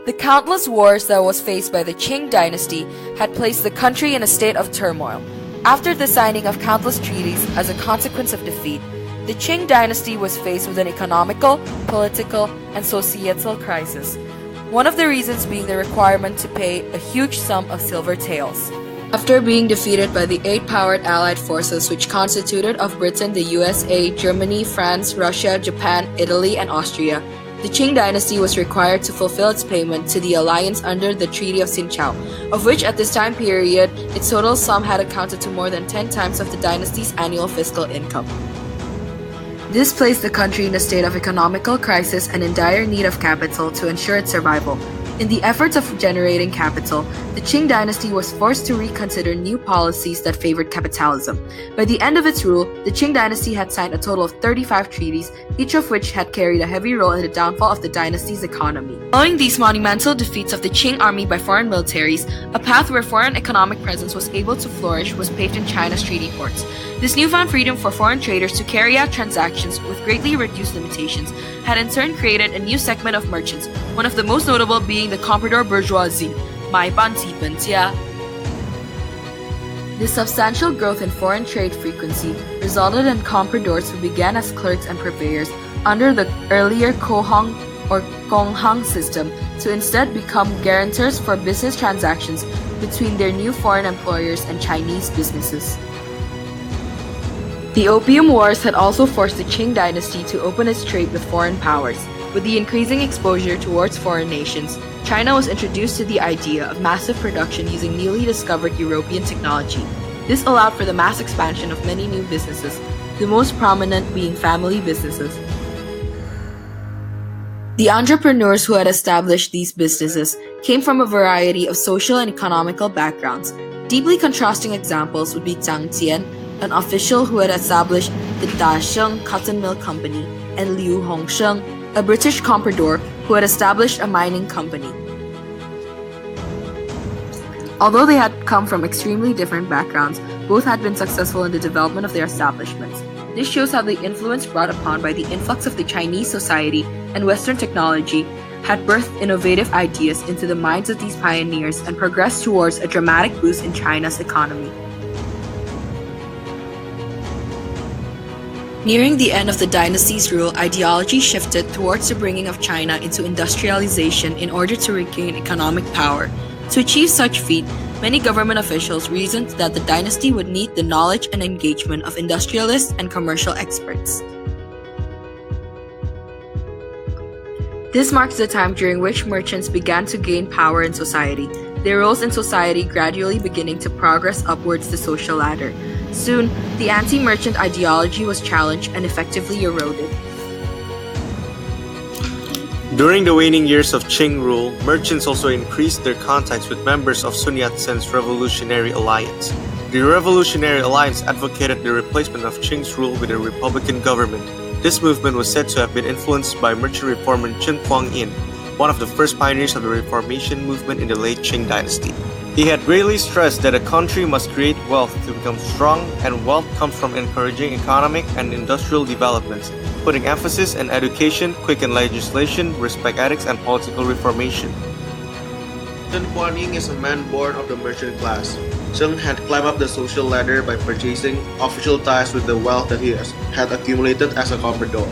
The countless wars that was faced by the Qing dynasty had placed the country in a state of turmoil. After the signing of countless treaties as a consequence of defeat, the Qing dynasty was faced with an economical, political, and societal crisis, one of the reasons being the requirement to pay a huge sum of silver taels. After being defeated by the eight-powered Allied forces which constituted of Britain, the USA, Germany, France, Russia, Japan, Italy, and Austria, the Qing dynasty was required to fulfill its payment to the alliance under the Treaty of Xinqiao, of which at this time period, its total sum had amounted to more than 10 times of the dynasty's annual fiscal income. This placed the country in a state of economical crisis and in dire need of capital to ensure its survival. In the efforts of generating capital, the Qing dynasty was forced to reconsider new policies that favored capitalism. By the end of its rule, the Qing dynasty had signed a total of 35 treaties, each of which had carried a heavy role in the downfall of the dynasty's economy. Following these monumental defeats of the Qing army by foreign militaries, a path where foreign economic presence was able to flourish was paved in China's treaty ports. This newfound freedom for foreign traders to carry out transactions with greatly reduced limitations had in turn created a new segment of merchants, one of the most notable being the comprador bourgeoisie, 买办资本家. This substantial growth in foreign trade frequency resulted in compradors who began as clerks and purveyors under the earlier Kohong or Gonghang system to instead become guarantors for business transactions between their new foreign employers and Chinese businesses. The Opium Wars had also forced the Qing dynasty to open its trade with foreign powers. With the increasing exposure towards foreign nations, China was introduced to the idea of massive production using newly discovered European technology. This allowed for the mass expansion of many new businesses, the most prominent being family businesses. The entrepreneurs who had established these businesses came from a variety of social and economical backgrounds. Deeply contrasting examples would be Zhang Jian, an official who had established the Dasheng Cotton Mill Company, and Liu Hongsheng, a British comprador who had established a mining company. Although they had come from extremely different backgrounds, both had been successful in the development of their establishments. This shows how the influence brought upon by the influx of the Chinese society and Western technology had birthed innovative ideas into the minds of these pioneers and progressed towards a dramatic boost in China's economy. Nearing the end of the dynasty's rule, ideology shifted towards the bringing of China into industrialization in order to regain economic power. To achieve such feat, many government officials reasoned that the dynasty would need the knowledge and engagement of industrialists and commercial experts. This marks the time during which merchants began to gain power in society, their roles in society gradually beginning to progress upwards the social ladder. Soon, the anti-merchant ideology was challenged and effectively eroded. During the waning years of Qing rule, merchants also increased their contacts with members of Sun Yat-sen's Revolutionary Alliance. The Revolutionary Alliance advocated the replacement of Qing's rule with a republican government. This movement was said to have been influenced by merchant reformer Chen Guangyin, one of the first pioneers of the Reformation movement in the late Qing dynasty. He had greatly stressed that a country must create wealth to become strong, and wealth comes from encouraging economic and industrial developments, putting emphasis on education, quicken legislation, respect ethics, and political reformation. Chen Guanyin is a man born of the merchant class. Chen had climbed up the social ladder by purchasing official ties with the wealth that he had accumulated as a comprador.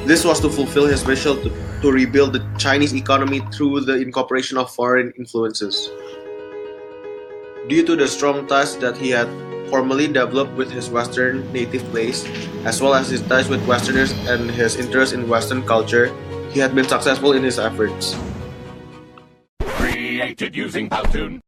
This was to fulfill his vision to rebuild the Chinese economy through the incorporation of foreign influences. Due to the strong ties that he had formally developed with his Western native place, as well as his ties with Westerners and his interest in Western culture, he had been successful in his efforts. Created using Powtoon.